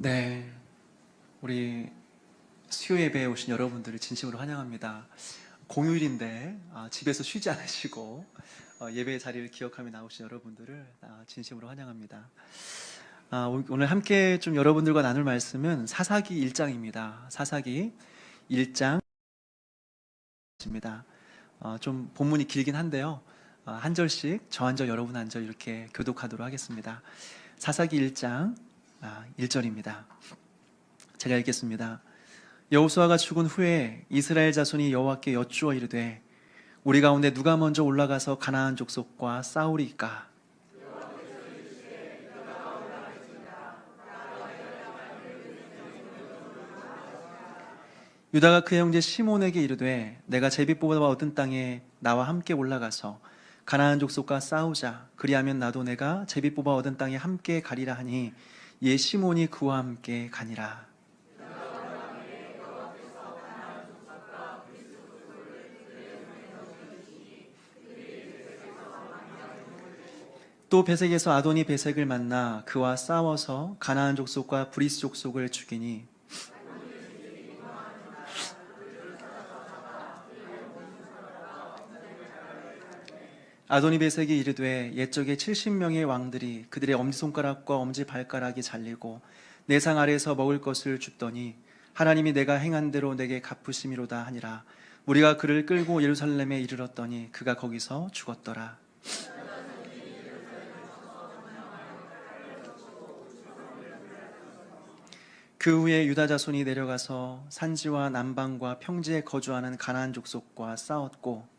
네, 우리 수요 예배에 오신 여러분들을 진심으로 환영합니다. 공휴일인데 집에서 쉬지 않으시고 예배의 자리를 기억하며 나오신 여러분들을 진심으로 환영합니다. 오늘 함께 좀 여러분들과 나눌 말씀은 사사기 1장입니다. 사사기 1장입니다. 좀 본문이 길긴 한데요. 한 절씩 저 한 절 여러분 한 절 이렇게 교독하도록 하겠습니다. 사사기 1장 1절입니다. 제가 읽겠습니다. 여호수아가 죽은 후에 이스라엘 자손이 여호와께 여쭈어 이르되 우리 가운데 누가 먼저 올라가서 가나안 족속과 싸우리까? 유다가 그 형제 시몬에게 이르되 내가 제비 뽑아 얻은 땅에 나와 함께 올라가서 가나안 족속과 싸우자. 그리하면 나도 내가 제비 뽑아 얻은 땅에 함께 가리라 하니 이에 시몬이 그와 함께 가니라. 또 베색에서 아도니 베색을 만나 그와 싸워서 가나안 족속과 브리스 족속을 죽이니 아도니 베색이 이르되 옛적에 70명의 왕들이 그들의 엄지손가락과 엄지발가락이 잘리고 내 상 아래에서 먹을 것을 줍더니 하나님이 내가 행한 대로 내게 갚으심이로다 하니라. 우리가 그를 끌고 예루살렘에 이르렀더니 그가 거기서 죽었더라. 그 후에 유다 자손이 내려가서 산지와 남방과 평지에 거주하는 가나안 족속과 싸웠고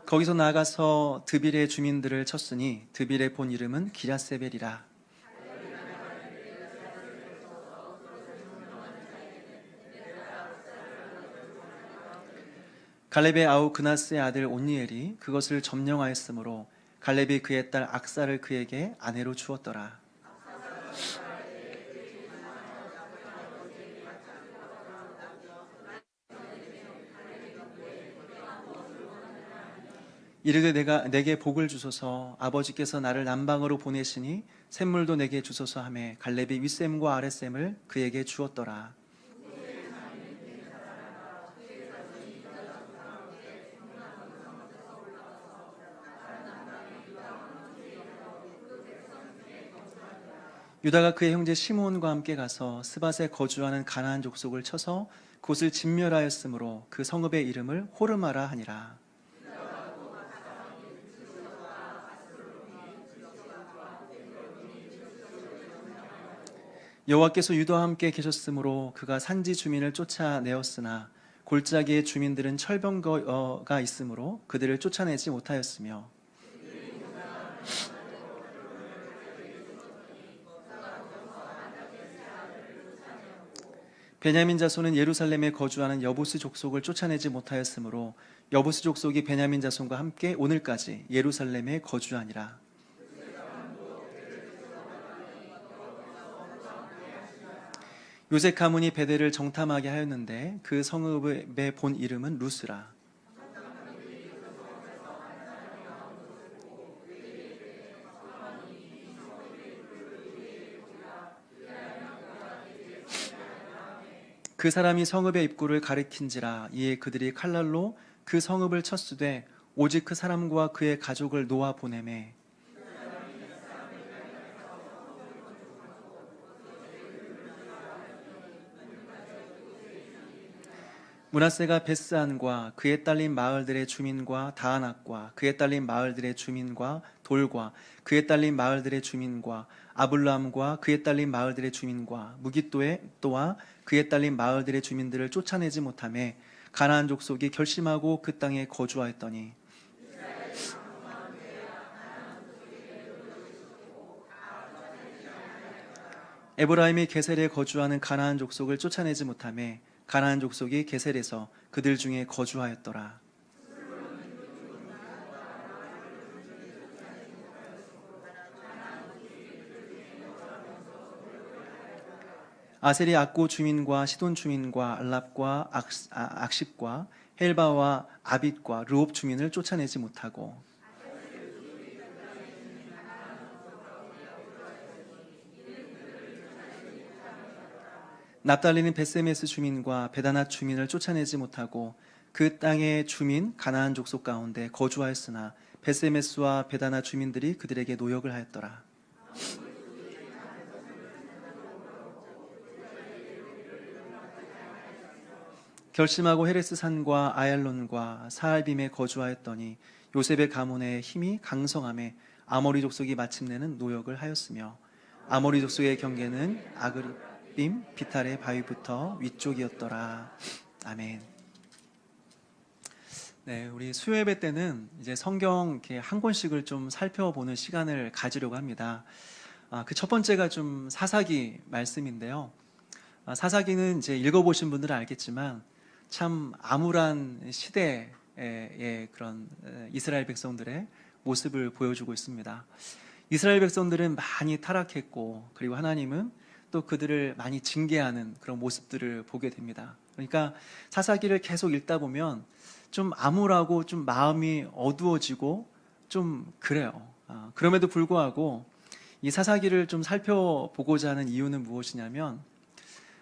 거기서 나아가서 드빌의 주민들을 쳤으니 드빌의 본 이름은 기랴세벨이라. 갈렙의 아우 그나스의 아들 온니엘이 그것을 점령하였으므로 갈렙이 그의 딸 악사를 그에게 아내로 주었더라. 이르되 내게 복을 주소서. 아버지께서 나를 남방으로 보내시니 샘물도 내게 주소서 하매 갈렙이 윗샘과 아랫샘을 그에게 주었더라. 유다가 그의 형제 시몬과 함께 가서 스밧에 거주하는 가나안 족속을 쳐서 그곳을 진멸하였으므로 그 성읍의 이름을 호르마라 하니라. 여호와께서 유다와 함께 계셨으므로 그가 산지 주민을 쫓아내었으나 골짜기의 주민들은 철병거가 있으므로 그들을 쫓아내지 못하였으며 베냐민 자손은 예루살렘에 거주하는 여부스 족속을 쫓아내지 못하였으므로 여부스 족속이 베냐민 자손과 함께 오늘까지 예루살렘에 거주하니라. 요셉 가문이 베델을 정탐하게 하였는데 그 성읍의 본 이름은 루스라. 그 사람이 성읍의 입구를 가리킨지라. 이에 그들이 칼날로 그 성읍을 쳤으되 오직 그 사람과 그의 가족을 놓아 보내매 므낫세가 베스안과 그에 딸린 마을들의 주민과 다아낙과 그에 딸린 마을들의 주민과 돌과 그에 딸린 마을들의 주민과 아블람과 그에 딸린 마을들의 주민과 무깃도와 그에 딸린 마을들의 주민들을 쫓아내지 못하매 가나안 족속이 결심하고 그 땅에 거주하였더니 에브라임이 게셀에 거주하는 가나안 족속을 쫓아내지 못하매 가나안 족속이 게셀에서 그들 중에 거주하였더라. 아셀이 악고 주민과 시돈 주민과 알랍과 악십과 헬바와 아빗과 르홉 주민을 쫓아내지 못하고 납달리는 베세메스 주민과 베다낫 주민을 쫓아내지 못하고 그 땅의 주민 가나안 족속 가운데 거주하였으나 베세메스와 베다낫 주민들이 그들에게 노역을 하였더라. 결심하고 헤레스 산과 아얄론과 사알빔에 거주하였더니 요셉의 가문의 힘이 강성함에 아모리 족속이 마침내는 노역을 하였으며 아모리 족속의 경계는 아그립빔 비탈의 바위부터 위쪽이었더라. 아멘. 네, 우리 수요예배 때는 이제 성경 이렇게 한 권씩을 좀 살펴보는 시간을 가지려고 합니다. 그 첫 번째가 좀 사사기 말씀인데요. 사사기는 이제 읽어보신 분들은 알겠지만 참 암울한 시대의 그런 이스라엘 백성들의 모습을 보여주고 있습니다. 이스라엘 백성들은 많이 타락했고, 그리고 하나님은 또 그들을 많이 징계하는 그런 모습들을 보게 됩니다. 그러니까 사사기를 계속 읽다 보면 좀 암울하고 좀 마음이 어두워지고 좀 그래요. 그럼에도 불구하고 이 사사기를 좀 살펴보고자 하는 이유는 무엇이냐면,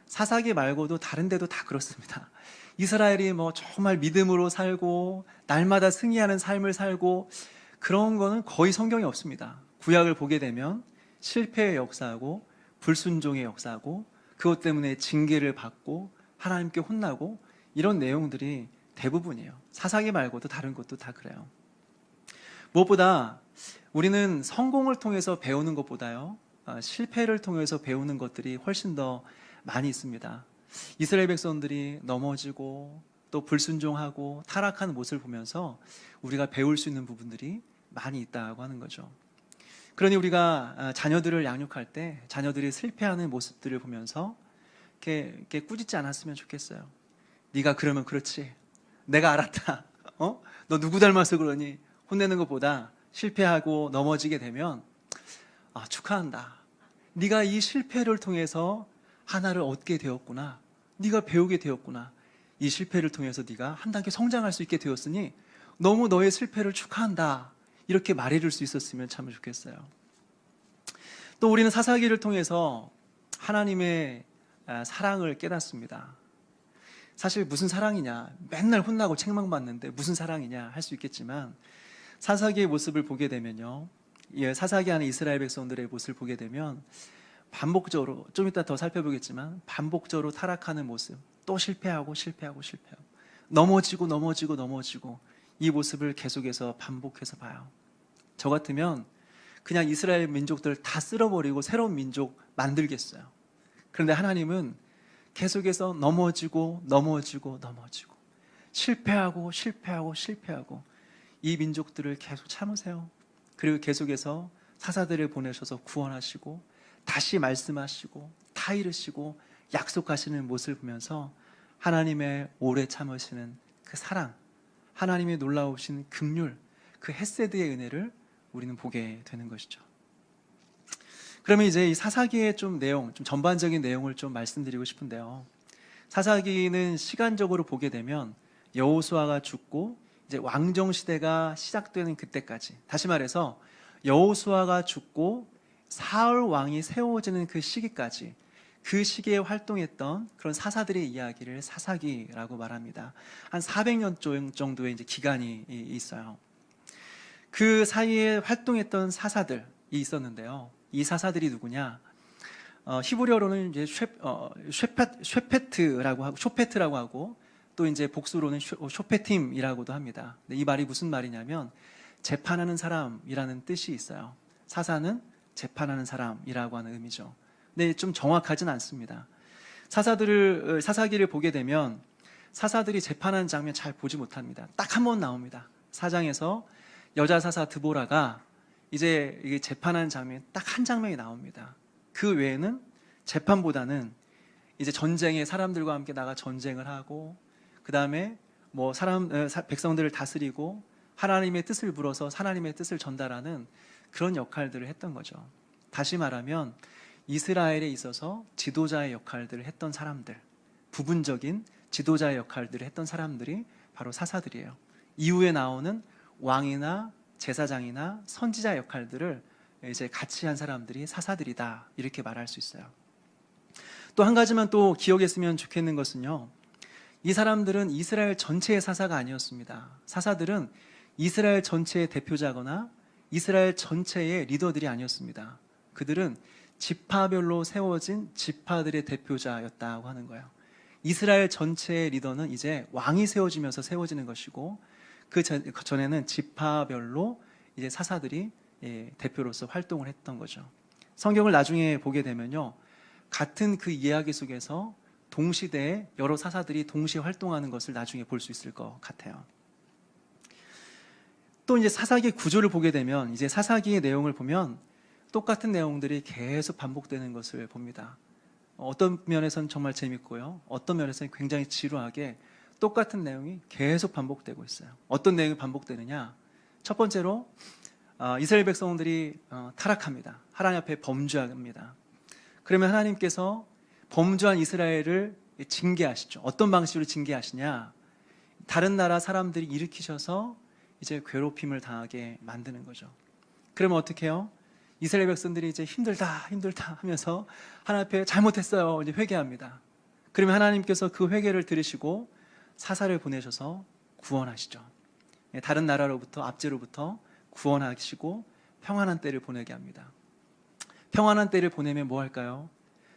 사사기 말고도 다른 데도 다 그렇습니다. 이스라엘이 뭐 정말 믿음으로 살고 날마다 승리하는 삶을 살고 그런 거는 거의 성경에 없습니다. 구약을 보게 되면 실패의 역사하고 불순종의 역사하고 그것 때문에 징계를 받고 하나님께 혼나고 이런 내용들이 대부분이에요. 사사기 말고도 다른 것도 다 그래요. 무엇보다 우리는 성공을 통해서 배우는 것보다요, 실패를 통해서 배우는 것들이 훨씬 더 많이 있습니다. 이스라엘 백성들이 넘어지고 또 불순종하고 타락하는 모습을 보면서 우리가 배울 수 있는 부분들이 많이 있다고 하는 거죠. 그러니 우리가 자녀들을 양육할 때 자녀들이 실패하는 모습들을 보면서 이렇게 꾸짖지 않았으면 좋겠어요. 네가 그러면 그렇지, 내가 알았다, 너 누구 닮아서 그러니, 혼내는 것보다 실패하고 넘어지게 되면 축하한다, 네가 이 실패를 통해서 하나를 얻게 되었구나, 네가 배우게 되었구나, 이 실패를 통해서 네가 한 단계 성장할 수 있게 되었으니 너무 너의 실패를 축하한다, 이렇게 말해줄 수 있었으면 참 좋겠어요. 또 우리는 사사기를 통해서 하나님의 사랑을 깨닫습니다. 사실 무슨 사랑이냐, 맨날 혼나고 책망받는데 무슨 사랑이냐 할 수 있겠지만, 사사기의 모습을 보게 되면요, 사사기 안에 이스라엘 백성들의 모습을 보게 되면 반복적으로, 좀 이따 더 살펴보겠지만 반복적으로 타락하는 모습, 또 실패하고 넘어지고 이 모습을 계속해서 반복해서 봐요. 저 같으면 그냥 이스라엘 민족들 다 쓸어버리고 새로운 민족 만들겠어요. 그런데 하나님은 계속해서 넘어지고 실패하고 이 민족들을 계속 참으세요. 그리고 계속해서 사사들을 보내셔서 구원하시고 다시 말씀하시고 다 이루시고 약속하시는 모습을 보면서 하나님의 오래 참으시는 그 사랑, 하나님의 놀라우신 긍휼, 그 헤세드의 은혜를 우리는 보게 되는 것이죠. 그러면 이제 이 사사기의 좀 전반적인 내용을 좀 말씀드리고 싶은데요. 사사기는 시간적으로 보게 되면 여호수아가 죽고 이제 왕정 시대가 시작되는 그때까지, 다시 말해서 여호수아가 죽고 사울 왕이 세워지는 그 시기까지, 그 시기에 활동했던 그런 사사들의 이야기를 사사기라고 말합니다. 한 400년 정도의 이제 기간이 있어요. 그 사이에 활동했던 사사들이 있었는데요. 이 사사들이 누구냐? 히브리어로는 이제 쇼페트라고 하고 또 이제 복수로는 쇼페팀이라고도 합니다. 이 말이 무슨 말이냐면 재판하는 사람이라는 뜻이 있어요. 사사는 재판하는 사람이라고 하는 의미죠. 근데 좀 정확하진 않습니다. 사사기를 보게 되면 사사들이 재판하는 장면 잘 보지 못합니다. 딱 한 번 나옵니다. 4장에서 여자 사사 드보라가 이제 이게 재판하는 장면 딱 한 장면이 나옵니다. 그 외에는 재판보다는 이제 전쟁에 사람들과 함께 나가 전쟁을 하고, 그 다음에 뭐 백성들을 다스리고 하나님의 뜻을 불어서 하나님의 뜻을 전달하는 그런 역할들을 했던 거죠. 다시 말하면 이스라엘에 있어서 지도자의 역할들을 했던 사람들, 부분적인 지도자의 역할들을 했던 사람들이 바로 사사들이에요. 이후에 나오는 왕이나 제사장이나 선지자 역할들을 이제 같이 한 사람들이 사사들이다, 이렇게 말할 수 있어요. 또 한 가지만 또 기억했으면 좋겠는 것은요, 이 사람들은 이스라엘 전체의 사사가 아니었습니다. 사사들은 이스라엘 전체의 대표자거나 이스라엘 전체의 리더들이 아니었습니다. 그들은 지파별로 세워진 지파들의 대표자였다고 하는 거예요. 이스라엘 전체의 리더는 이제 왕이 세워지면서 세워지는 것이고, 그 전에는 지파별로 이제 사사들이 대표로서 활동을 했던 거죠. 성경을 나중에 보게 되면요, 같은 그 이야기 속에서 동시대에 여러 사사들이 동시에 활동하는 것을 나중에 볼 수 있을 것 같아요. 또 이제 사사기 구조를 보게 되면, 이제 사사기의 내용을 보면 똑같은 내용들이 계속 반복되는 것을 봅니다. 어떤 면에서는 정말 재밌고요, 어떤 면에서는 굉장히 지루하게 똑같은 내용이 계속 반복되고 있어요. 어떤 내용이 반복되느냐? 첫 번째로 이스라엘 백성들이 타락합니다. 하나님 앞에 범죄합니다. 그러면 하나님께서 범죄한 이스라엘을 징계하시죠. 어떤 방식으로 징계하시냐? 다른 나라 사람들이 일으키셔서 이제 괴롭힘을 당하게 만드는 거죠. 그러면 어떻게 해요? 이스라엘 백성들이 이제 힘들다 하면서 하나님 앞에 잘못했어요, 이제 회개합니다. 그러면 하나님께서 그 회개를 들으시고 사사를 보내셔서 구원하시죠. 다른 나라로부터, 압제로부터 구원하시고 평안한 때를 보내게 합니다. 평안한 때를 보내면 뭐 할까요?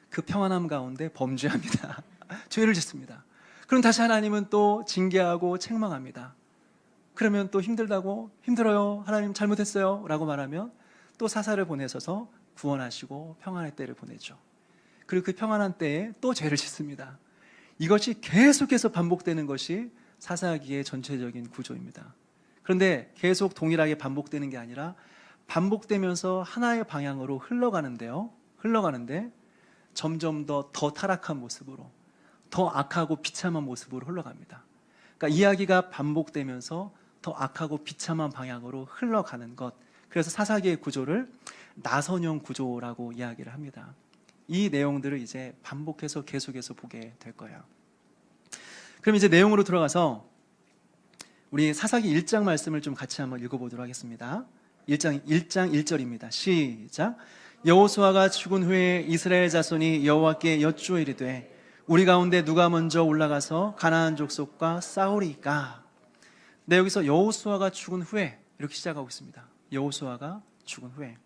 그 평안함 가운데 범죄합니다. 죄를 짓습니다. 그럼 다시 하나님은 또 징계하고 책망합니다. 그러면 또 힘들어요, 하나님 잘못했어요 라고 말하면 또 사사를 보내셔서 구원하시고 평안의 때를 보내죠. 그리고 그 평안한 때에 또 죄를 짓습니다. 이것이 계속해서 반복되는 것이 사사기의 전체적인 구조입니다. 그런데 계속 동일하게 반복되는 게 아니라 반복되면서 하나의 방향으로 흘러가는데 점점 더 타락한 모습으로, 더 악하고 비참한 모습으로 흘러갑니다. 그러니까 이야기가 반복되면서 더 악하고 비참한 방향으로 흘러가는 것, 그래서 사사기의 구조를 나선형 구조라고 이야기를 합니다. 이 내용들을 이제 반복해서 계속해서 보게 될 거예요. 그럼 이제 내용으로 들어가서 우리 사사기 1장 말씀을 좀 같이 한번 읽어보도록 하겠습니다. 1장 1절입니다. 시작. 여호수아가 죽은 후에 이스라엘 자손이 여호와께 여쭈어 이르되 우리 가운데 누가 먼저 올라가서 가나안 족속과 싸우리까? 네, 여기서 여호수아가 죽은 후에 이렇게 시작하고 있습니다. 여호수아가 죽은 후에,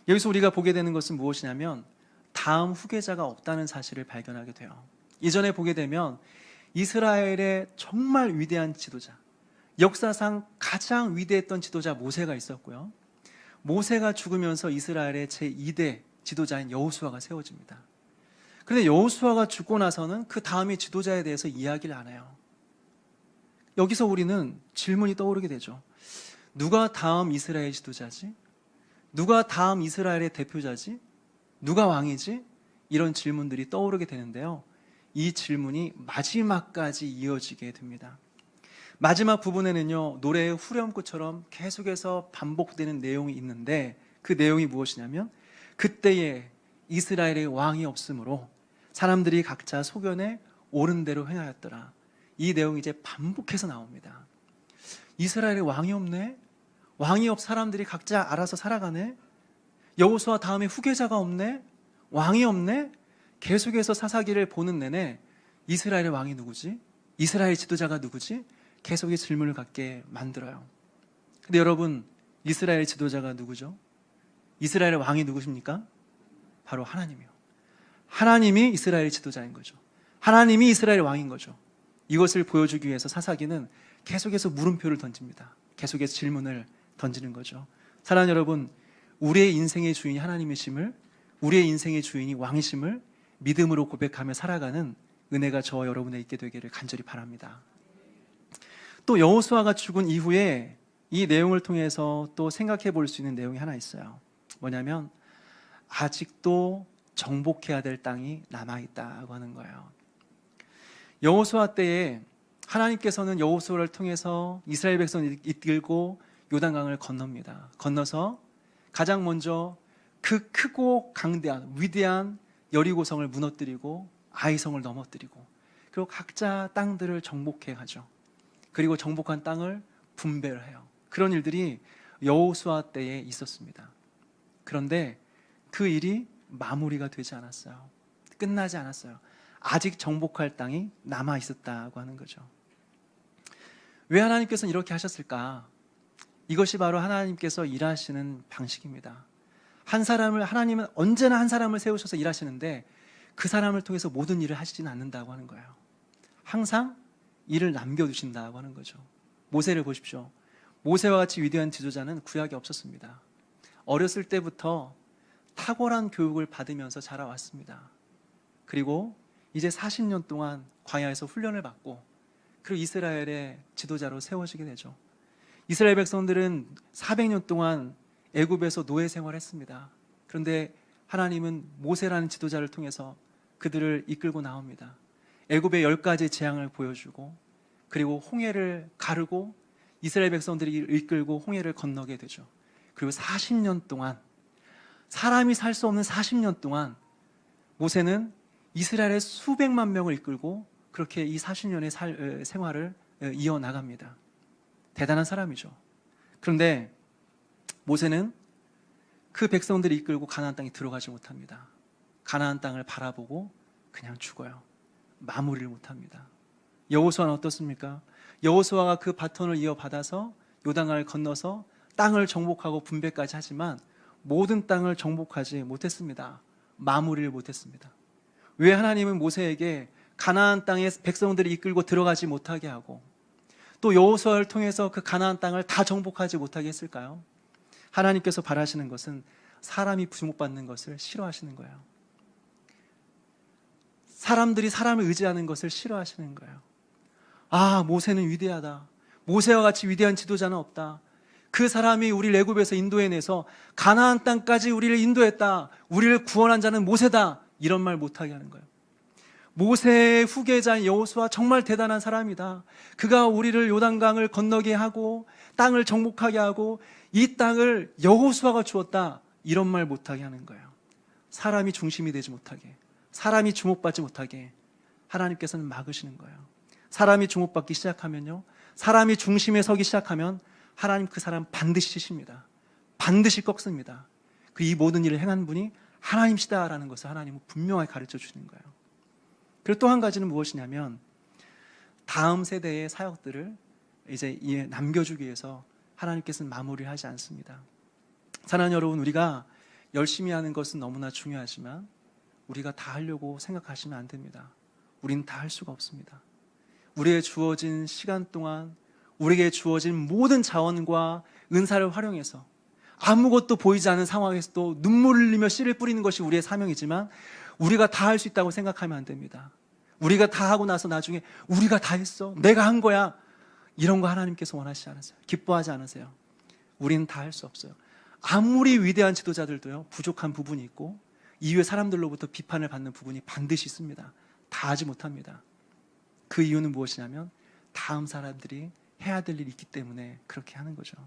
여기서 우리가 보게 되는 것은 무엇이냐면 다음 후계자가 없다는 사실을 발견하게 돼요. 이전에 보게 되면 이스라엘의 정말 위대한 지도자, 역사상 가장 위대했던 지도자 모세가 있었고요, 모세가 죽으면서 이스라엘의 제2대 지도자인 여호수아가 세워집니다. 그런데 여호수아가 죽고 나서는 그 다음의 지도자에 대해서 이야기를 안 해요. 여기서 우리는 질문이 떠오르게 되죠. 누가 다음 이스라엘 지도자지? 누가 다음 이스라엘의 대표자지? 누가 왕이지? 이런 질문들이 떠오르게 되는데요, 이 질문이 마지막까지 이어지게 됩니다. 마지막 부분에는요, 노래의 후렴구처럼 계속해서 반복되는 내용이 있는데, 그 내용이 무엇이냐면 그때에 이스라엘의 왕이 없으므로 사람들이 각자 소견에 옳은 대로 행하였더라. 이 내용이 이제 반복해서 나옵니다. 이스라엘의 왕이 없네? 왕이 없, 사람들이 각자 알아서 살아가네? 여호수아 다음에 후계자가 없네? 왕이 없네? 계속해서 사사기를 보는 내내 이스라엘의 왕이 누구지? 이스라엘 지도자가 누구지? 계속의 질문을 갖게 만들어요. 근데 여러분, 이스라엘 지도자가 누구죠? 이스라엘의 왕이 누구십니까? 바로 하나님이요. 하나님이 이스라엘 지도자인 거죠. 하나님이 이스라엘 왕인 거죠. 이것을 보여주기 위해서 사사기는 계속해서 물음표를 던집니다. 계속해서 질문을 던지는 거죠. 사랑하는 여러분, 우리의 인생의 주인이 하나님이심을, 우리의 인생의 주인이 왕이심을 믿음으로 고백하며 살아가는 은혜가 저와 여러분에 있게 되기를 간절히 바랍니다. 또 여호수아가 죽은 이후에 이 내용을 통해서 또 생각해 볼 수 있는 내용이 하나 있어요. 뭐냐면 아직도 정복해야 될 땅이 남아있다고 하는 거예요. 여호수아 때에 하나님께서는 여호수아를 통해서 이스라엘 백성을 이끌고 요단강을 건넙니다. 건너서 가장 먼저 그 크고 강대한 위대한 여리고성을 무너뜨리고 아이성을 넘어뜨리고, 그리고 각자 땅들을 정복해 가죠. 그리고 정복한 땅을 분배를 해요. 그런 일들이 여호수아 때에 있었습니다. 그런데 그 일이 마무리가 되지 않았어요. 끝나지 않았어요. 아직 정복할 땅이 남아 있었다고 하는 거죠. 왜 하나님께서는 이렇게 하셨을까? 이것이 바로 하나님께서 일하시는 방식입니다. 하나님은 언제나 한 사람을 세우셔서 일하시는데 그 사람을 통해서 모든 일을 하시지는 않는다고 하는 거예요. 항상 일을 남겨두신다고 하는 거죠. 모세를 보십시오. 모세와 같이 위대한 지도자는 구약에 없었습니다. 어렸을 때부터 탁월한 교육을 받으면서 자라왔습니다. 그리고 이제 40년 동안 광야에서 훈련을 받고 그리고 이스라엘의 지도자로 세워지게 되죠. 이스라엘 백성들은 400년 동안 애굽에서 노예 생활했습니다. 그런데 하나님은 모세라는 지도자를 통해서 그들을 이끌고 나옵니다. 애굽의 10가지 재앙을 보여주고 그리고 홍해를 가르고 이스라엘 백성들이 이끌고 홍해를 건너게 되죠. 그리고 40년 동안 사람이 살 수 없는 40년 동안 모세는 이스라엘의 수백만 명을 이끌고 그렇게 이 40년의 생활을 이어나갑니다. 대단한 사람이죠. 그런데 모세는 그 백성들이 이끌고 가나안 땅에 들어가지 못합니다. 가나안 땅을 바라보고 그냥 죽어요. 마무리를 못합니다. 여호수아는 어떻습니까? 여호수아가 그 바톤을 이어받아서 요단강을 건너서 땅을 정복하고 분배까지 하지만 모든 땅을 정복하지 못했습니다. 마무리를 못했습니다. 왜 하나님은 모세에게 가나안 땅에 백성들이 이끌고 들어가지 못하게 하고 또 여호수아를 통해서 그 가나안 땅을 다 정복하지 못하게 했을까요? 하나님께서 바라시는 것은 사람이 주목받는 것을 싫어하시는 거예요. 사람들이 사람을 의지하는 것을 싫어하시는 거예요. 아, 모세는 위대하다. 모세와 같이 위대한 지도자는 없다. 그 사람이 우리를 애굽에서 인도해내서 가나안 땅까지 우리를 인도했다. 우리를 구원한 자는 모세다. 이런 말 못하게 하는 거예요. 모세의 후계자인 여호수아 정말 대단한 사람이다. 그가 우리를 요단강을 건너게 하고 땅을 정복하게 하고 이 땅을 여호수아가 주었다. 이런 말 못하게 하는 거예요. 사람이 중심이 되지 못하게, 사람이 주목받지 못하게 하나님께서는 막으시는 거예요. 사람이 주목받기 시작하면요, 사람이 중심에 서기 시작하면 하나님 그 사람 반드시 치십니다. 반드시 꺾습니다. 그 이 모든 일을 행한 분이 하나님이시다라는 것을 하나님은 분명하게 가르쳐 주시는 거예요. 그리고 또 한 가지는 무엇이냐면 다음 세대의 사역들을 이제 남겨주기 위해서 하나님께서는 마무리를 하지 않습니다. 사랑하는 여러분, 우리가 열심히 하는 것은 너무나 중요하지만 우리가 다 하려고 생각하시면 안 됩니다. 우리는 다 할 수가 없습니다. 우리에게 주어진 시간 동안 우리에게 주어진 모든 자원과 은사를 활용해서 아무것도 보이지 않는 상황에서도 눈물을 흘리며 씨를 뿌리는 것이 우리의 사명이지만 우리가 다 할 수 있다고 생각하면 안 됩니다. 우리가 다 하고 나서 나중에 우리가 다 했어, 내가 한 거야, 이런 거 하나님께서 원하시지 않으세요. 기뻐하지 않으세요. 우리는 다 할 수 없어요. 아무리 위대한 지도자들도요, 부족한 부분이 있고 이후에 사람들로부터 비판을 받는 부분이 반드시 있습니다. 다 하지 못합니다. 그 이유는 무엇이냐면 다음 사람들이 해야 될 일이 있기 때문에 그렇게 하는 거죠.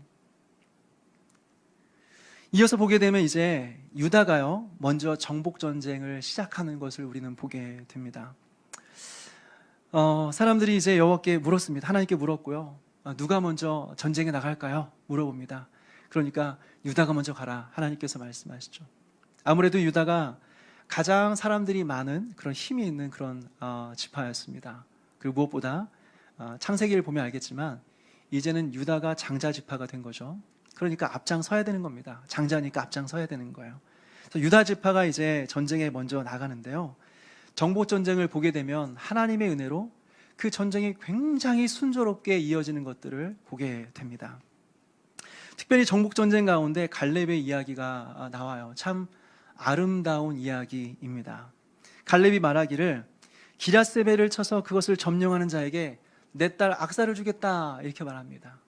이어서 보게 되면 이제 유다가요, 먼저 정복전쟁을 시작하는 것을 우리는 보게 됩니다. 사람들이 이제 여호와께 물었습니다. 하나님께 물었고요. 누가 먼저 전쟁에 나갈까요? 물어봅니다. 그러니까 유다가 먼저 가라. 하나님께서 말씀하시죠. 아무래도 유다가 가장 사람들이 많은 그런 힘이 있는 그런 지파였습니다. 그리고 무엇보다 창세기를 보면 알겠지만 이제는 유다가 장자 지파가 된 거죠. 그러니까 앞장서야 되는 겁니다. 장자니까 앞장서야 되는 거예요. 그래서 유다 지파가 이제 전쟁에 먼저 나가는데요, 정복 전쟁을 보게 되면 하나님의 은혜로 그 전쟁이 굉장히 순조롭게 이어지는 것들을 보게 됩니다. 특별히 정복 전쟁 가운데 갈렙의 이야기가 나와요. 참 아름다운 이야기입니다. 갈렙이 말하기를 기랴세벨을 쳐서 그것을 점령하는 자에게 내 딸 악사를 주겠다, 이렇게 말합니다.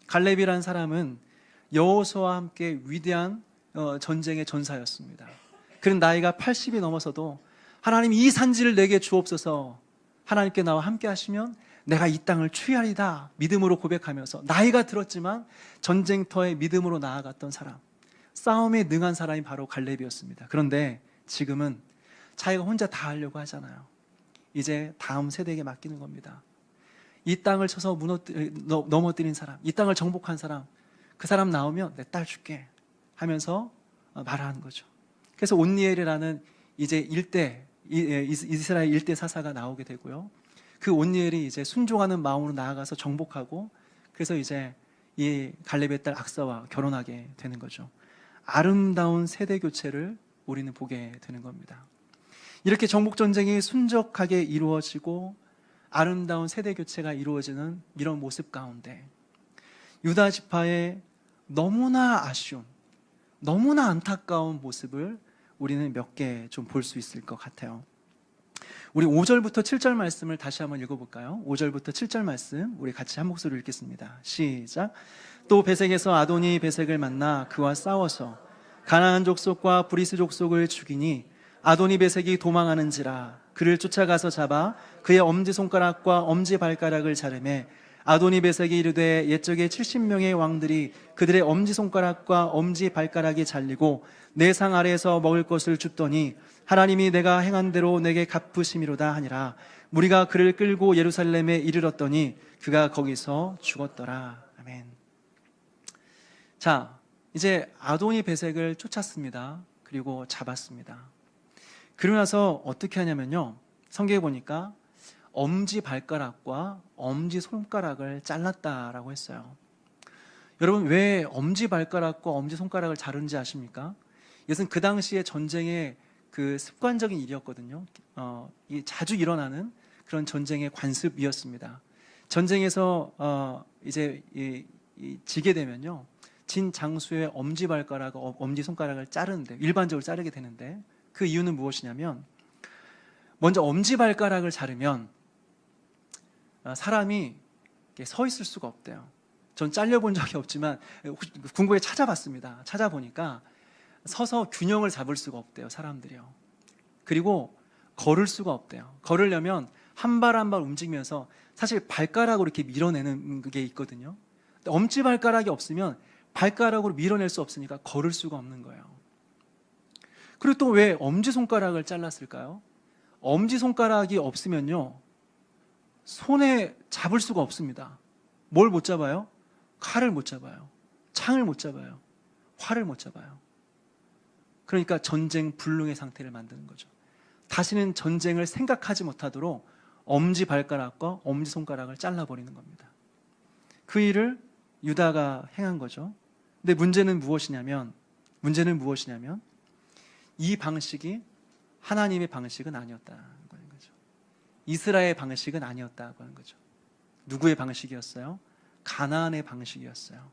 갈렙이라는 사람은 여호수아와 함께 위대한 전쟁의 전사였습니다. 그는 나이가 80이 넘어서도 하나님 이 산지를 내게 주옵소서, 하나님께 나와 함께 하시면 내가 이 땅을 취하리다 믿음으로 고백하면서 나이가 들었지만 전쟁터에 믿음으로 나아갔던 사람, 싸움에 능한 사람이 바로 갈렙이었습니다. 그런데 지금은 자기가 혼자 다 하려고 하잖아요. 이제 다음 세대에게 맡기는 겁니다. 이 땅을 쳐서 넘어뜨린 사람, 이 땅을 정복한 사람, 그 사람 나오면 내 딸 줄게 하면서 말하는 거죠. 그래서 온니엘이라는 이제 이스라엘 일대 사사가 나오게 되고요. 그 온니엘이 이제 순종하는 마음으로 나아가서 정복하고, 그래서 이제 이 갈렙의 딸 악사와 결혼하게 되는 거죠. 아름다운 세대 교체를 우리는 보게 되는 겁니다. 이렇게 정복 전쟁이 순적하게 이루어지고 아름다운 세대 교체가 이루어지는 이런 모습 가운데 유다 지파의 너무나 아쉬운, 너무나 안타까운 모습을 우리는 몇 개 좀 볼 수 있을 것 같아요. 우리 5절부터 7절 말씀을 다시 한번 읽어볼까요? 5절부터 7절 말씀 우리 같이 한 목소리로 읽겠습니다. 시작. 또 베색에서 아도니 베색을 만나 그와 싸워서 가나안 족속과 브리스 족속을 죽이니 아도니 베색이 도망하는지라 그를 쫓아가서 잡아 그의 엄지손가락과 엄지발가락을 자르매 아도니 베색이 이르되 옛적에 70명의 왕들이 그들의 엄지손가락과 엄지발가락이 잘리고 내 상 아래에서 먹을 것을 줍더니 하나님이 내가 행한 대로 내게 갚으심이로다 하니라. 무리가 그를 끌고 예루살렘에 이르렀더니 그가 거기서 죽었더라. 아멘. 자, 이제 아도니 베색을 쫓았습니다. 그리고 잡았습니다. 그러고 나서 어떻게 하냐면요, 성경에 보니까 엄지발가락과 엄지손가락을 잘랐다라고 했어요. 여러분, 왜 엄지발가락과 엄지손가락을 자른지 아십니까? 이것은 그 당시에 전쟁의 그 습관적인 일이었거든요. 자주 일어나는 그런 전쟁의 관습이었습니다. 전쟁에서 이제 지게 되면요, 진 장수의 엄지발가락, 엄지손가락을 자르는데, 일반적으로 자르게 되는데, 그 이유는 무엇이냐면, 먼저 엄지발가락을 자르면 사람이 서 있을 수가 없대요. 전 잘려본 적이 없지만 궁금해 찾아봤습니다. 찾아보니까 서서 균형을 잡을 수가 없대요, 사람들이요. 그리고 걸을 수가 없대요. 걸으려면 한 발 한 발 움직이면서 사실 발가락으로 이렇게 밀어내는 게 있거든요. 엄지발가락이 없으면 발가락으로 밀어낼 수 없으니까 걸을 수가 없는 거예요. 그리고 또 왜 엄지손가락을 잘랐을까요? 엄지손가락이 없으면요, 손에 잡을 수가 없습니다. 뭘 못 잡아요? 칼을 못 잡아요. 창을 못 잡아요. 활을 못 잡아요. 그러니까 전쟁 불능의 상태를 만드는 거죠. 다시는 전쟁을 생각하지 못하도록 엄지발가락과 엄지손가락을 잘라버리는 겁니다. 그 일을 유다가 행한 거죠. 근데 문제는 무엇이냐면 이 방식이 하나님의 방식은 아니었다는 거죠. 이스라엘의 방식은 아니었다고 하는 거죠. 누구의 방식이었어요? 가나안의 방식이었어요.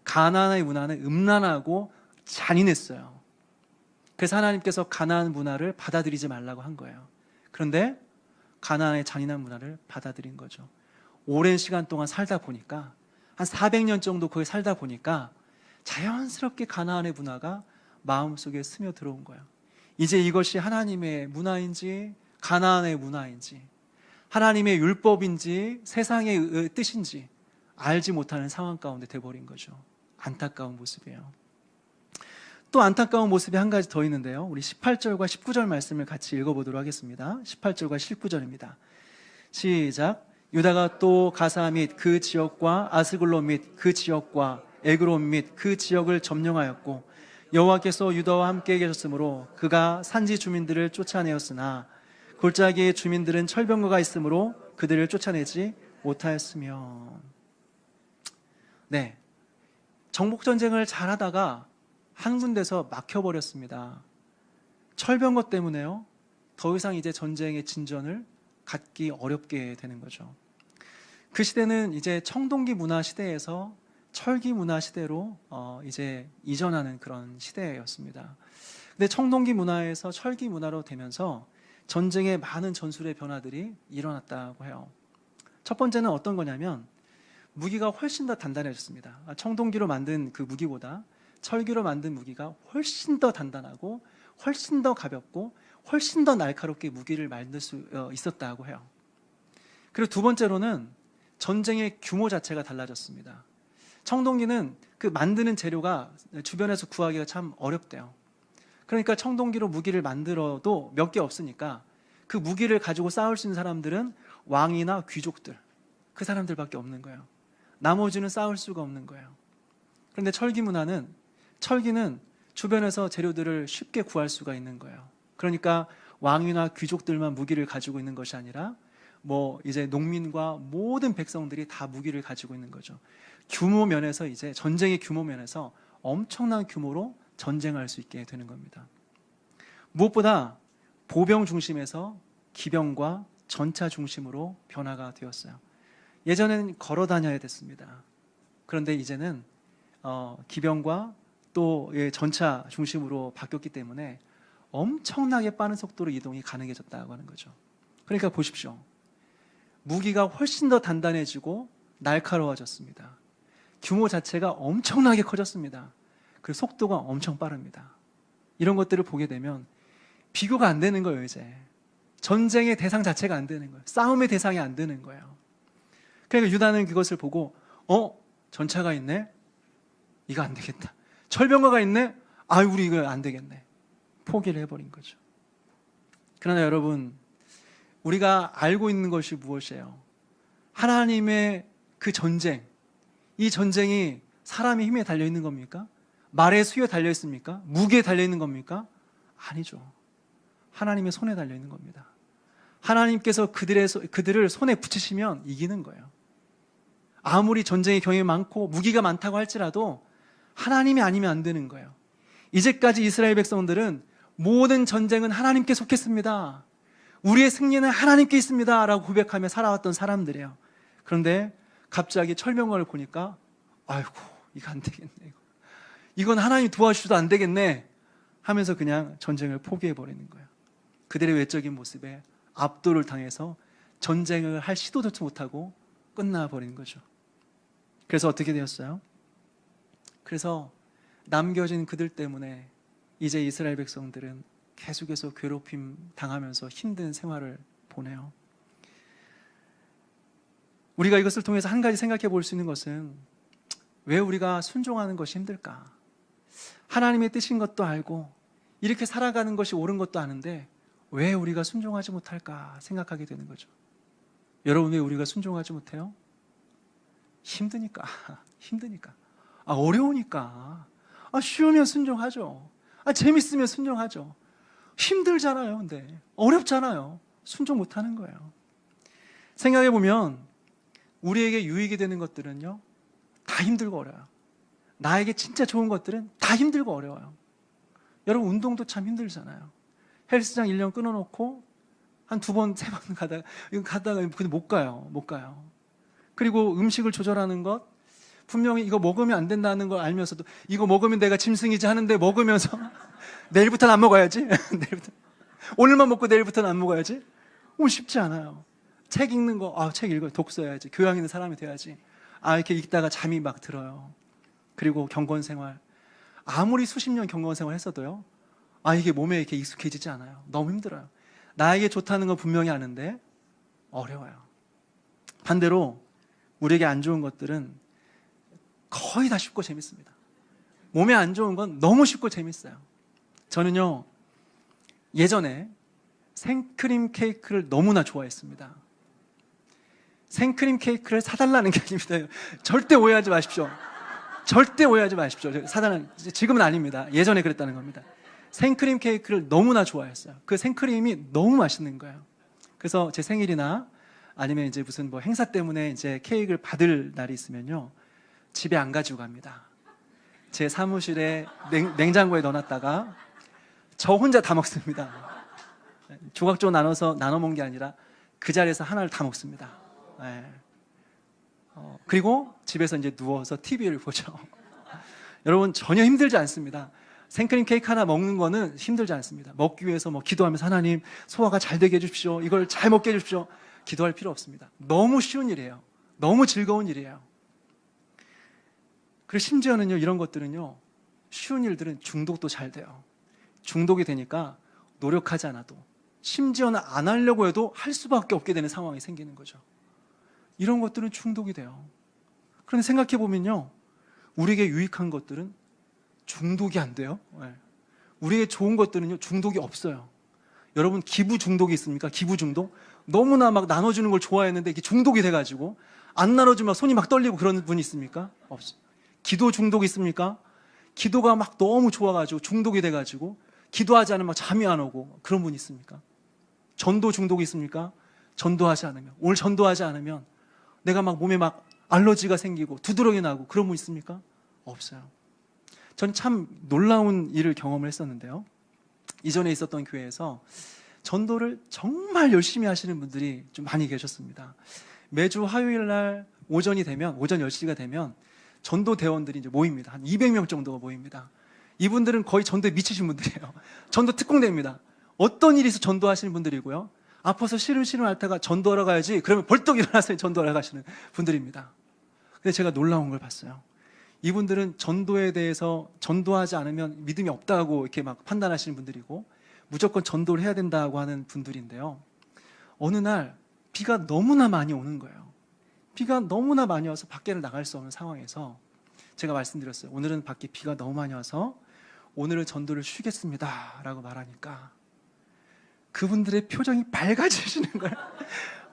가나안의 문화는 음란하고 잔인했어요. 그래서 하나님께서 가나안 문화를 받아들이지 말라고 한 거예요. 그런데 가나안의 잔인한 문화를 받아들인 거죠. 오랜 시간 동안 살다 보니까, 한 400년 정도 거기 살다 보니까 자연스럽게 가나안의 문화가 마음속에 스며 들어온 거예요. 이제 이것이 하나님의 문화인지 가나안의 문화인지, 하나님의 율법인지 세상의 뜻인지 알지 못하는 상황 가운데 돼버린 거죠. 안타까운 모습이에요. 또 안타까운 모습이 한 가지 더 있는데요, 우리 18절과 19절 말씀을 같이 읽어보도록 하겠습니다. 18절과 19절입니다. 시작. 유다가 또 가사 및 그 지역과 아스글론 및 그 지역과 에그론 및 그 지역을 점령하였고 여호와께서 유다와 함께 계셨으므로 그가 산지 주민들을 쫓아내었으나 골짜기의 주민들은 철병거가 있으므로 그들을 쫓아내지 못하였으며. 네, 정복전쟁을 잘하다가 한 군데서 막혀버렸습니다. 철병거 때문에요, 더 이상 이제 전쟁의 진전을 갖기 어렵게 되는 거죠. 그 시대는 이제 청동기 문화 시대에서 철기 문화 시대로 이제 이전하는 그런 시대였습니다. 근데 청동기 문화에서 철기 문화로 되면서 전쟁에 많은 전술의 변화들이 일어났다고 해요. 첫 번째는 어떤 거냐면 무기가 훨씬 더 단단해졌습니다. 청동기로 만든 그 무기보다 철기로 만든 무기가 훨씬 더 단단하고 훨씬 더 가볍고 훨씬 더 날카롭게 무기를 만들 수 있었다고 해요. 그리고 두 번째로는 전쟁의 규모 자체가 달라졌습니다. 청동기는 그 만드는 재료가 주변에서 구하기가 참 어렵대요. 그러니까 청동기로 무기를 만들어도 몇 개 없으니까 그 무기를 가지고 싸울 수 있는 사람들은 왕이나 귀족들, 그 사람들밖에 없는 거예요. 나머지는 싸울 수가 없는 거예요. 그런데 철기는 주변에서 재료들을 쉽게 구할 수가 있는 거예요. 그러니까 왕이나 귀족들만 무기를 가지고 있는 것이 아니라 이제 농민과 모든 백성들이 다 무기를 가지고 있는 거죠. 규모 면에서 이제 전쟁의 규모 면에서 엄청난 규모로 전쟁할 수 있게 되는 겁니다. 무엇보다 보병 중심에서 기병과 전차 중심으로 변화가 되었어요. 예전에는 걸어 다녀야 됐습니다. 그런데 이제는 기병과 또 전차 중심으로 바뀌었기 때문에 엄청나게 빠른 속도로 이동이 가능해졌다고 하는 거죠. 그러니까 보십시오. 무기가 훨씬 더 단단해지고 날카로워졌습니다. 규모 자체가 엄청나게 커졌습니다. 그리고 속도가 엄청 빠릅니다. 이런 것들을 보게 되면 비교가 안 되는 거예요. 이제 전쟁의 대상 자체가 안 되는 거예요. 싸움의 대상이 안 되는 거예요. 그러니까 유다는 그것을 보고 전차가 있네? 이거 안 되겠다. 철병거가 있네? 우리 이거 안 되겠네. 포기를 해버린 거죠. 그러나 여러분, 우리가 알고 있는 것이 무엇이에요? 하나님의 그 전쟁, 이 전쟁이 사람의 힘에 달려있는 겁니까? 말의 수에 달려있습니까? 무게에 달려있는 겁니까? 아니죠. 하나님의 손에 달려있는 겁니다. 하나님께서 그들을 손에 붙이시면 이기는 거예요. 아무리 전쟁의 경험이 많고 무기가 많다고 할지라도 하나님이 아니면 안 되는 거예요. 이제까지 이스라엘 백성들은 모든 전쟁은 하나님께 속했습니다. 우리의 승리는 하나님께 있습니다 라고 고백하며 살아왔던 사람들이에요. 그런데 갑자기 철병거를 보니까 아이고 이거 안 되겠네, 이건 하나님 도와주셔도 안 되겠네 하면서 그냥 전쟁을 포기해버리는 거예요. 그들의 외적인 모습에 압도를 당해서 전쟁을 할 시도조차 못하고 끝나버리는 거죠. 그래서 어떻게 되었어요? 그래서 남겨진 그들 때문에 이제 이스라엘 백성들은 계속해서 괴롭힘 당하면서 힘든 생활을 보내요. 우리가 이것을 통해서 한 가지 생각해 볼 수 있는 것은 왜 우리가 순종하는 것이 힘들까? 하나님의 뜻인 것도 알고 이렇게 살아가는 것이 옳은 것도 아는데 왜 우리가 순종하지 못할까 생각하게 되는 거죠. 여러분, 왜 우리가 순종하지 못해요? 힘드니까. 어려우니까. 쉬우면 순종하죠. 재밌으면 순종하죠. 힘들잖아요. 근데 어렵잖아요. 순종 못하는 거예요. 생각해 보면 우리에게 유익이 되는 것들은요, 다 힘들고 어려워요. 나에게 진짜 좋은 것들은 다 힘들고 어려워요. 여러분, 운동도 참 힘들잖아요. 헬스장 1년 끊어놓고 한 2번, 3번 가다가 근데 못 가요. 그리고 음식을 조절하는 것, 분명히 이거 먹으면 안 된다는 걸 알면서도 이거 먹으면 내가 짐승이지 하는데 먹으면서 내일부터는 안 먹어야지. 오늘만 먹고 내일부터는 안 먹어야지. 쉽지 않아요. 책 읽는 거, 책 읽어요. 독서해야지. 교양 있는 사람이 돼야지. 이렇게 읽다가 잠이 막 들어요. 그리고 경건 생활. 아무리 수십 년 경건 생활 했어도요, 이게 몸에 이렇게 익숙해지지 않아요. 너무 힘들어요. 나에게 좋다는 건 분명히 아는데 어려워요. 반대로 우리에게 안 좋은 것들은 거의 다 쉽고 재밌습니다. 몸에 안 좋은 건 너무 쉽고 재밌어요. 저는요, 예전에 생크림 케이크를 너무나 좋아했습니다. 생크림 케이크를 사달라는 게 아닙니다. 절대 오해하지 마십시오. 지금은 아닙니다. 예전에 그랬다는 겁니다. 생크림 케이크를 너무나 좋아했어요. 그 생크림이 너무 맛있는 거예요. 그래서 제 생일이나 아니면 이제 무슨 행사 때문에 이제 케이크를 받을 날이 있으면요, 집에 안 가지고 갑니다. 제 사무실에 냉장고에 넣어놨다가 저 혼자 다 먹습니다. 조각조각 나눠 먹는 게 아니라 그 자리에서 하나를 다 먹습니다. 그리고 집에서 이제 누워서 TV를 보죠. 여러분, 전혀 힘들지 않습니다. 생크림 케이크 하나 먹는 거는 힘들지 않습니다. 먹기 위해서 기도하면서 하나님 소화가 잘 되게 해주십시오. 이걸 잘 먹게 해주십시오. 기도할 필요 없습니다. 너무 쉬운 일이에요. 너무 즐거운 일이에요. 그리고 심지어는요, 이런 것들은요, 쉬운 일들은 중독도 잘 돼요. 중독이 되니까 노력하지 않아도, 심지어는 안 하려고 해도 할 수밖에 없게 되는 상황이 생기는 거죠. 이런 것들은 중독이 돼요. 그런데 생각해 보면요, 우리에게 유익한 것들은 중독이 안 돼요. 우리에게 좋은 것들은요, 중독이 없어요. 여러분, 기부 중독이 있습니까? 기부 중독? 너무나 막 나눠주는 걸 좋아했는데 이게 중독이 돼가지고 안 나눠주면 손이 막 떨리고 그런 분이 있습니까? 없어요. 기도 중독 있습니까? 기도가 막 너무 좋아가지고 중독이 돼가지고 기도하지 않으면 막 잠이 안 오고 그런 분 있습니까? 전도 중독이 있습니까? 전도하지 않으면, 오늘 전도하지 않으면 내가 막 몸에 막 알러지가 생기고 두드러기 나고 그런 분 있습니까? 없어요. 전 참 놀라운 일을 경험을 했었는데요. 이전에 있었던 교회에서 전도를 정말 열심히 하시는 분들이 좀 많이 계셨습니다. 매주 화요일 날 오전이 되면, 오전 10시가 되면 전도 대원들이 이제 모입니다. 한 200명 정도가 모입니다. 이분들은 거의 전도에 미치신 분들이에요. 전도 특공대입니다. 어떤 일이 있어 전도하시는 분들이고요. 아파서 시름시름 앓다가 전도하러 가야지 그러면 벌떡 일어나서 전도하러 가시는 분들입니다. 근데 제가 놀라운 걸 봤어요. 이분들은 전도에 대해서 전도하지 않으면 믿음이 없다고 이렇게 막 판단하시는 분들이고 무조건 전도를 해야 된다고 하는 분들인데요. 어느 날 비가 너무나 많이 오는 거예요. 비가 너무나 많이 와서 밖에를 나갈 수 없는 상황에서 제가 말씀드렸어요. 오늘은 밖에 비가 너무 많이 와서 오늘은 전도를 쉬겠습니다 라고 말하니까 그분들의 표정이 밝아지시는 거예요.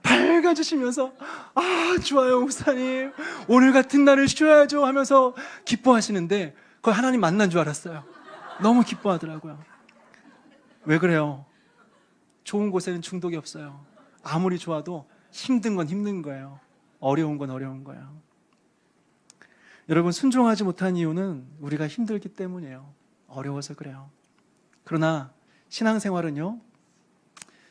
밝아지시면서 아 좋아요 목사님 오늘 같은 날을 쉬어야죠 하면서 기뻐하시는데 거의 하나님 만난 줄 알았어요. 너무 기뻐하더라고요. 왜 그래요? 좋은 곳에는 중독이 없어요. 아무리 좋아도 힘든 건 힘든 거예요. 어려운 건 어려운 거예요. 여러분 순종하지 못한 이유는 우리가 힘들기 때문이에요. 어려워서 그래요. 그러나 신앙생활은요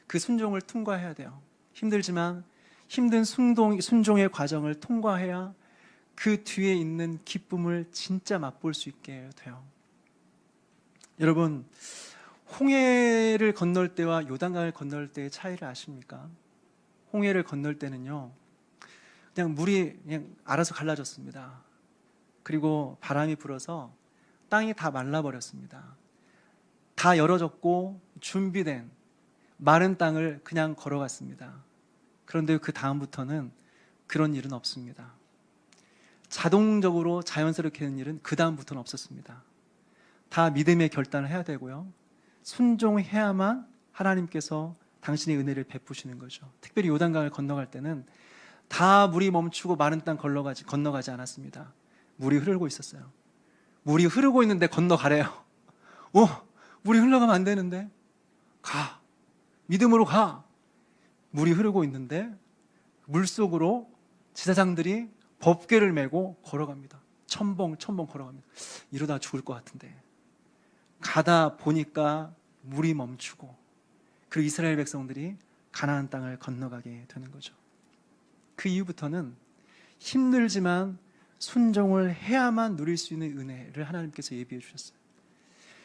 그 순종을 통과해야 돼요. 힘들지만 힘든 순종의 과정을 통과해야 그 뒤에 있는 기쁨을 진짜 맛볼 수 있게 돼요. 여러분 홍해를 건널 때와 요단강을 건널 때의 차이를 아십니까? 홍해를 건널 때는요 그냥 물이 그냥 알아서 갈라졌습니다. 그리고 바람이 불어서 땅이 다 말라버렸습니다. 다 열어졌고 준비된 마른 땅을 그냥 걸어갔습니다. 그런데 그 다음부터는 그런 일은 없습니다. 자동적으로 자연스럽게 되는 일은 그 다음부터는 없었습니다. 다 믿음의 결단을 해야 되고요. 순종해야만 하나님께서 당신의 은혜를 베푸시는 거죠. 특별히 요단강을 건너갈 때는 다 물이 멈추고 마른 땅 건너가지 않았습니다. 물이 흐르고 있었어요. 물이 흐르고 있는데 건너가래요. 물이 흘러가면 안 되는데 가. 믿음으로 가. 물이 흐르고 있는데 물속으로 제사장들이 법궤를 메고 걸어갑니다. 첨벙 걸어갑니다. 이러다 죽을 것 같은데 가다 보니까 물이 멈추고 그리고 이스라엘 백성들이 가나안 땅을 건너가게 되는 거죠. 그 이후부터는 힘들지만 순종을 해야만 누릴 수 있는 은혜를 하나님께서 예비해 주셨어요.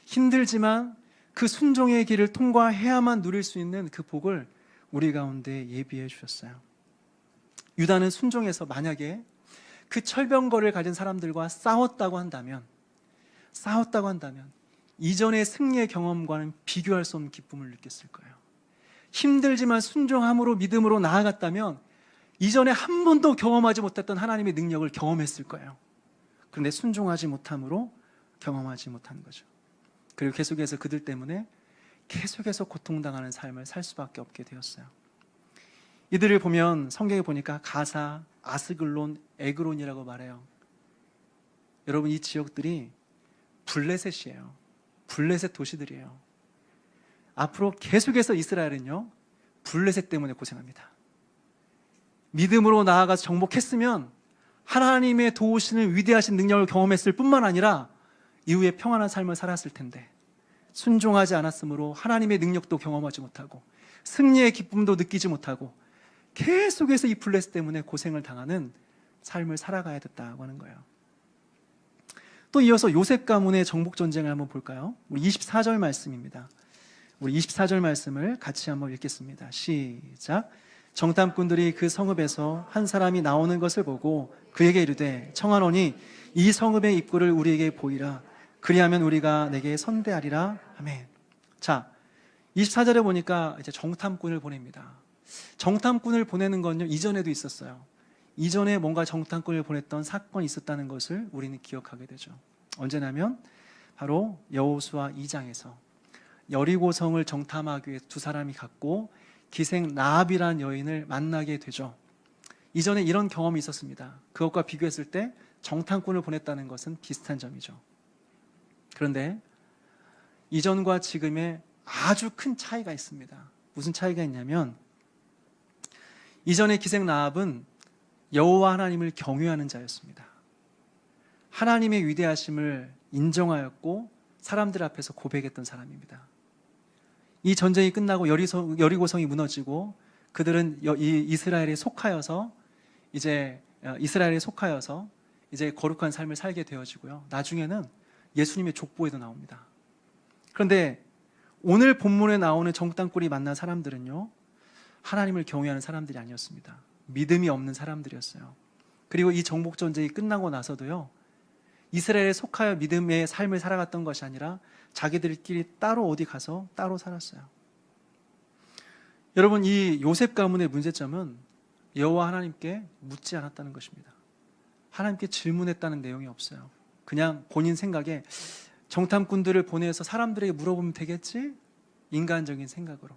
힘들지만 그 순종의 길을 통과해야만 누릴 수 있는 그 복을 우리 가운데 예비해 주셨어요. 유다는 순종해서 만약에 그 철병거를 가진 사람들과 싸웠다고 한다면 이전의 승리의 경험과는 비교할 수 없는 기쁨을 느꼈을 거예요. 힘들지만 순종함으로 믿음으로 나아갔다면 이전에 한 번도 경험하지 못했던 하나님의 능력을 경험했을 거예요. 그런데 순종하지 못함으로 경험하지 못한 거죠. 그리고 계속해서 그들 때문에 계속해서 고통당하는 삶을 살 수밖에 없게 되었어요. 이들을 보면 성경에 보니까 가사, 아스글론, 에그론이라고 말해요. 여러분 이 지역들이 블레셋이에요. 블레셋 도시들이에요. 앞으로 계속해서 이스라엘은요 블레셋 때문에 고생합니다. 믿음으로 나아가서 정복했으면 하나님의 도우시는 위대하신 능력을 경험했을 뿐만 아니라 이후에 평안한 삶을 살았을 텐데 순종하지 않았으므로 하나님의 능력도 경험하지 못하고 승리의 기쁨도 느끼지 못하고 계속해서 이 블레셋 때문에 고생을 당하는 삶을 살아가야 됐다고 하는 거예요. 또 이어서 요셉 가문의 정복 전쟁을 한번 볼까요? 우리 24절 말씀입니다. 우리 24절 말씀을 같이 한번 읽겠습니다. 시작. 정탐꾼들이 그 성읍에서 한 사람이 나오는 것을 보고 그에게 이르되 청하노니 이 성읍의 입구를 우리에게 보이라. 그리하면 우리가 내게 선대하리라. 아멘. 자, 24절에 보니까 이제 정탐꾼을 보냅니다. 정탐꾼을 보내는 건요 이전에도 있었어요. 이전에 뭔가 정탐꾼을 보냈던 사건이 있었다는 것을 우리는 기억하게 되죠. 언제냐면 바로 여호수아 2장에서 여리고성을 정탐하기 위해 두 사람이 갔고 기생 라합이라는 여인을 만나게 되죠. 이전에 이런 경험이 있었습니다. 그것과 비교했을 때 정탐꾼을 보냈다는 것은 비슷한 점이죠. 그런데 이전과 지금의 아주 큰 차이가 있습니다. 무슨 차이가 있냐면, 이전의 기생 라합은 여호와 하나님을 경외하는 자였습니다. 하나님의 위대하심을 인정하였고 사람들 앞에서 고백했던 사람입니다. 이 전쟁이 끝나고 여리고성이 무너지고 그들은 이스라엘에 속하여서 이제 거룩한 삶을 살게 되어지고요. 나중에는 예수님의 족보에도 나옵니다. 그런데 오늘 본문에 나오는 정탐꾼이 만난 사람들은요, 하나님을 경외하는 사람들이 아니었습니다. 믿음이 없는 사람들이었어요. 그리고 이 정복 전쟁이 끝나고 나서도요, 이스라엘에 속하여 믿음의 삶을 살아갔던 것이 아니라 자기들끼리 따로 어디 가서 따로 살았어요. 여러분, 이 요셉 가문의 문제점은 여호와 하나님께 묻지 않았다는 것입니다. 하나님께 질문했다는 내용이 없어요. 그냥 본인 생각에 정탐꾼들을 보내서 사람들에게 물어보면 되겠지? 인간적인 생각으로.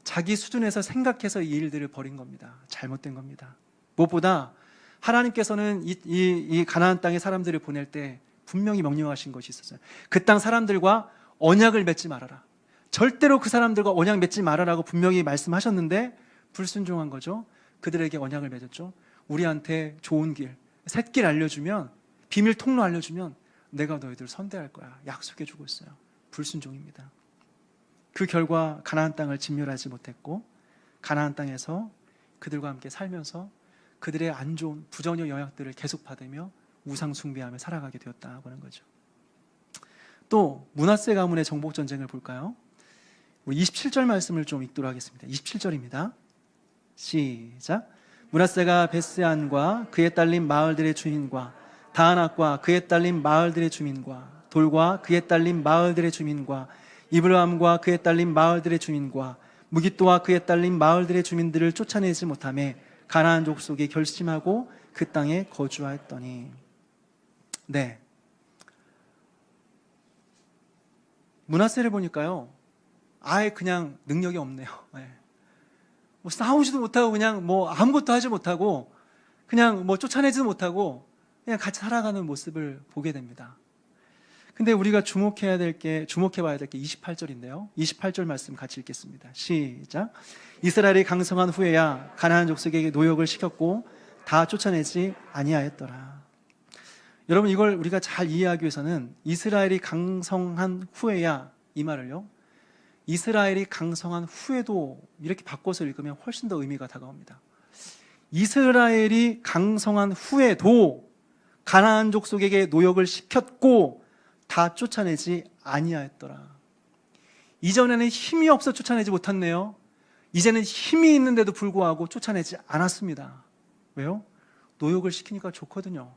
자기 수준에서 생각해서 이 일들을 벌인 겁니다. 잘못된 겁니다. 무엇보다 하나님께서는 이 가나안 땅에 사람들을 보낼 때 분명히 명령하신 것이 있었어요. 그 땅 사람들과 언약을 맺지 말아라. 절대로 그 사람들과 언약 맺지 말아라고 분명히 말씀하셨는데 불순종한 거죠. 그들에게 언약을 맺었죠. 우리한테 좋은 길, 샛길 알려주면, 비밀 통로 알려주면 내가 너희들 선대할 거야. 약속해주고 있어요. 불순종입니다. 그 결과 가나안 땅을 진멸하지 못했고, 가나안 땅에서 그들과 함께 살면서 그들의 안 좋은 부정적 영향들을 계속 받으며 우상 숭배하며 살아가게 되었다고 하는 거죠. 또 므낫세 가문의 정복 전쟁을 볼까요? 우리 27절 말씀을 좀 읽도록 하겠습니다. 27절입니다. 시작. 므낫세가 베스안과 그에 딸린 마을들의 주민과 다아낙과 그에 딸린 마을들의 주민과 돌과 그에 딸린 마을들의 주민과 이블람과 그에 딸린 마을들의 주민과 무깃도와 그에 딸린 마을들의 주민들을 쫓아내지 못하며 가나안 족속이 결심하고 그 땅에 거주하였더니. 네, 므낫세를 보니까요, 아예 그냥 능력이 없네요. 네. 뭐 싸우지도 못하고 그냥 뭐 아무것도 하지 못하고 그냥 뭐 쫓아내지도 못하고 그냥 같이 살아가는 모습을 보게 됩니다. 근데 우리가 주목해봐야 될 게 28절인데요. 28절 말씀 같이 읽겠습니다. 시작. 이스라엘이 강성한 후에야 가나안 족속에게 노역을 시켰고 다 쫓아내지 아니하였더라. 여러분, 이걸 우리가 잘 이해하기 위해서는 이스라엘이 강성한 후에야, 이 말을요, 이스라엘이 강성한 후에도 이렇게 바꿔서 읽으면 훨씬 더 의미가 다가옵니다. 이스라엘이 강성한 후에도 가나안 족속에게 노역을 시켰고 다 쫓아내지 아니하였더라. 이전에는 힘이 없어 쫓아내지 못했네요. 이제는 힘이 있는데도 불구하고 쫓아내지 않았습니다. 왜요? 노역을 시키니까 좋거든요.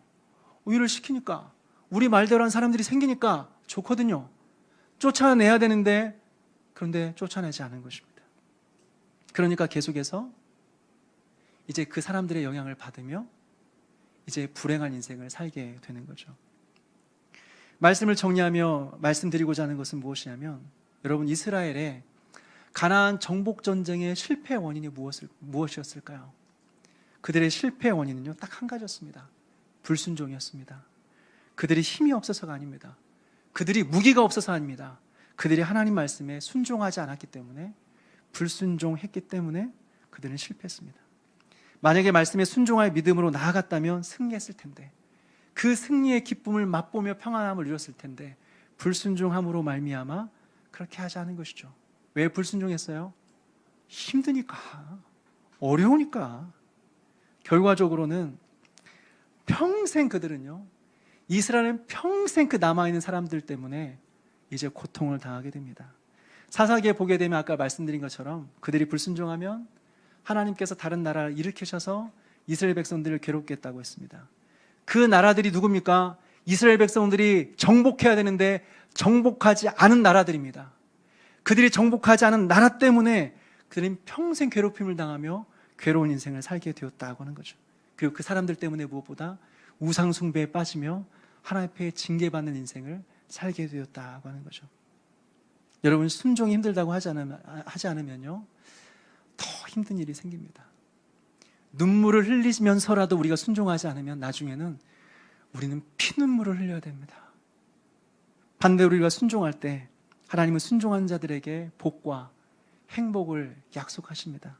우유를 시키니까, 우리 말대로 한 사람들이 생기니까 좋거든요. 쫓아내야 되는데, 그런데 쫓아내지 않은 것입니다. 그러니까 계속해서 이제 그 사람들의 영향을 받으며 이제 불행한 인생을 살게 되는 거죠. 말씀을 정리하며 말씀드리고자 하는 것은 무엇이냐면, 여러분, 이스라엘의 가나안 정복 전쟁의 실패 원인이 무엇이었을까요? 그들의 실패 원인은요, 딱 한 가지였습니다. 불순종이었습니다. 그들이 힘이 없어서가 아닙니다. 그들이 무기가 없어서 아닙니다. 그들이 하나님 말씀에 순종하지 않았기 때문에, 불순종했기 때문에 그들은 실패했습니다. 만약에 말씀에 순종하여 믿음으로 나아갔다면 승리했을 텐데, 그 승리의 기쁨을 맛보며 평안함을 누렸을 텐데, 불순종함으로 말미암아 그렇게 하지 않은 것이죠. 왜 불순종했어요? 힘드니까, 어려우니까. 결과적으로는 평생 그들은요, 이스라엘은 평생 그 남아있는 사람들 때문에 이제 고통을 당하게 됩니다. 사사기에 보게 되면 아까 말씀드린 것처럼 그들이 불순종하면 하나님께서 다른 나라를 일으키셔서 이스라엘 백성들을 괴롭게 했다고 했습니다. 그 나라들이 누굽니까? 이스라엘 백성들이 정복해야 되는데 정복하지 않은 나라들입니다. 그들이 정복하지 않은 나라 때문에 그들은 평생 괴롭힘을 당하며 괴로운 인생을 살게 되었다고 하는 거죠. 그리고 그 사람들 때문에 무엇보다 우상 숭배에 빠지며 하나님 앞에 징계받는 인생을 살게 되었다고 하는 거죠. 여러분, 순종이 힘들다고 하지 않으면요, 더 힘든 일이 생깁니다. 눈물을 흘리면서라도 우리가 순종하지 않으면 나중에는 우리는 피눈물을 흘려야 됩니다. 반대로 우리가 순종할 때 하나님은 순종한 자들에게 복과 행복을 약속하십니다.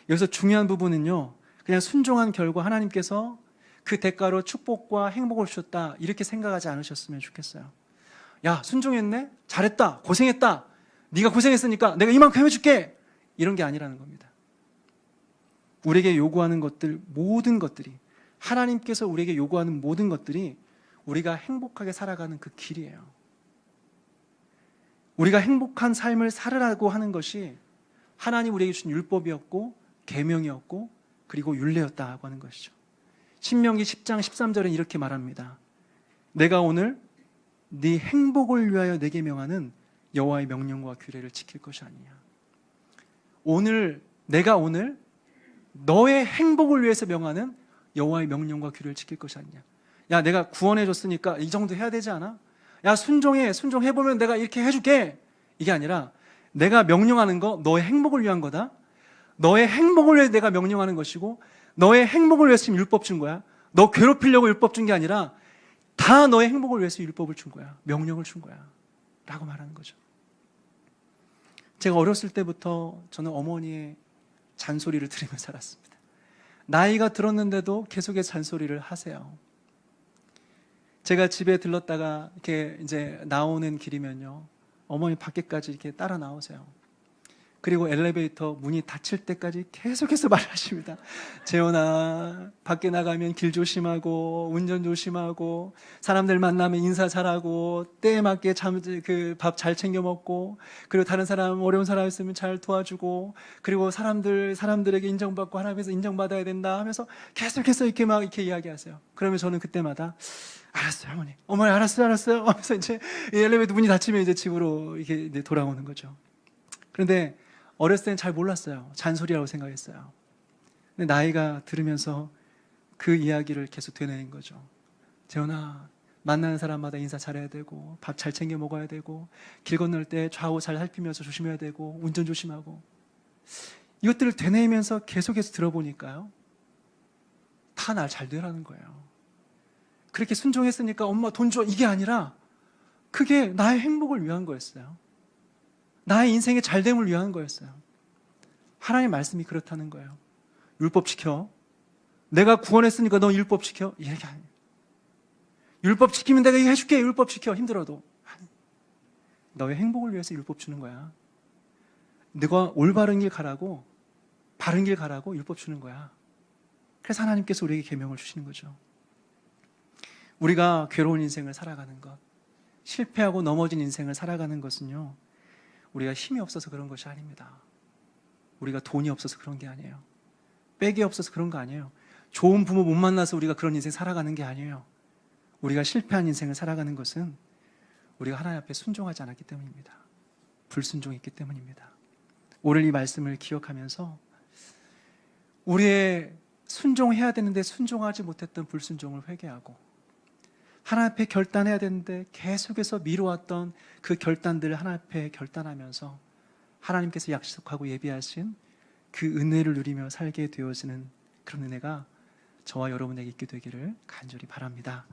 여기서 중요한 부분은요, 그냥 순종한 결과 하나님께서 그 대가로 축복과 행복을 주셨다 이렇게 생각하지 않으셨으면 좋겠어요. 야, 순종했네? 잘했다. 고생했다. 네가 고생했으니까 내가 이만큼 해줄게. 이런 게 아니라는 겁니다. 우리에게 요구하는 것들, 모든 것들이, 하나님께서 우리에게 요구하는 모든 것들이 우리가 행복하게 살아가는 그 길이에요. 우리가 행복한 삶을 살으라고 하는 것이 하나님 우리에게 주신 율법이었고 계명이었고 그리고 율례였다고 하는 것이죠. 신명기 10장 13절은 이렇게 말합니다. 내가 오늘 네 행복을 위하여 내게 명하는 여호와의 명령과 규례를 지킬 것이 아니냐. 내가 오늘 너의 행복을 위해서 명하는 여호와의 명령과 규례를 지킬 것이 아니냐. 야, 내가 구원해 줬으니까 이 정도 해야 되지 않아? 야, 순종해보면 내가 이렇게 해줄게. 이게 아니라 내가 명령하는 거 너의 행복을 위한 거다. 너의 행복을 위해 내가 명령하는 것이고 너의 행복을 위해서 지금 율법 준 거야. 너 괴롭히려고 율법 준 게 아니라 다 너의 행복을 위해서 율법을 준 거야. 명령을 준 거야. 라고 말하는 거죠. 제가 어렸을 때부터 저는 어머니의 잔소리를 들으며 살았습니다. 나이가 들었는데도 계속해서 잔소리를 하세요. 제가 집에 들렀다가 이렇게 이제 나오는 길이면요, 어머니 밖에까지 이렇게 따라 나오세요. 그리고 엘리베이터 문이 닫힐 때까지 계속해서 말하십니다. 재현아, 밖에 나가면 길 조심하고 운전 조심하고 사람들 만나면 인사 잘하고 때에 맞게 밥 잘 챙겨 먹고 그리고 다른 사람 어려운 사람 있으면 잘 도와주고 그리고 사람들에게 인정받고 하나님에서 인정받아야 된다 하면서 계속해서 이렇게 이야기하세요. 그러면 저는 그때마다 알았어요, 어머니 알았어요 하면서 이제 엘리베이터 문이 닫히면 이제 집으로 이제 돌아오는 거죠. 그런데 어렸을 때는 잘 몰랐어요. 잔소리라고 생각했어요. 근데 나이가 들으면서 그 이야기를 계속 되뇌인 거죠. 재현아, 만나는 사람마다 인사 잘해야 되고 밥 잘 챙겨 먹어야 되고 길 건널 때 좌우 잘 살피면서 조심해야 되고 운전 조심하고, 이것들을 되뇌이면서 계속해서 들어보니까요, 다 날 잘 되라는 거예요. 그렇게 순종했으니까 엄마 돈 줘, 이게 아니라 그게 나의 행복을 위한 거였어요. 나의 인생의 잘됨을 위한 거였어요. 하나님의 말씀이 그렇다는 거예요. 율법 지켜. 내가 구원했으니까 너 율법 지켜. 이렇게 아니에요. 율법 지키면 내가 이거 해줄게. 율법 지켜. 힘들어도. 아니, 너의 행복을 위해서 율법 주는 거야. 너가 올바른 길 가라고, 바른 길 가라고 율법 주는 거야. 그래서 하나님께서 우리에게 계명을 주시는 거죠. 우리가 괴로운 인생을 살아가는 것, 실패하고 넘어진 인생을 살아가는 것은요, 우리가 힘이 없어서 그런 것이 아닙니다. 우리가 돈이 없어서 그런 게 아니에요. 백이 없어서 그런 거 아니에요. 좋은 부모 못 만나서 우리가 그런 인생 살아가는 게 아니에요. 우리가 실패한 인생을 살아가는 것은 우리가 하나님 앞에 순종하지 않았기 때문입니다. 불순종했기 때문입니다. 오늘 이 말씀을 기억하면서 우리의 순종해야 되는데 순종하지 못했던 불순종을 회개하고, 하나님 앞에 결단해야 되는데 계속해서 미루었던 그 결단들을 하나님 앞에 결단하면서 하나님께서 약속하고 예비하신 그 은혜를 누리며 살게 되어지는 그런 은혜가 저와 여러분에게 있게 되기를 간절히 바랍니다.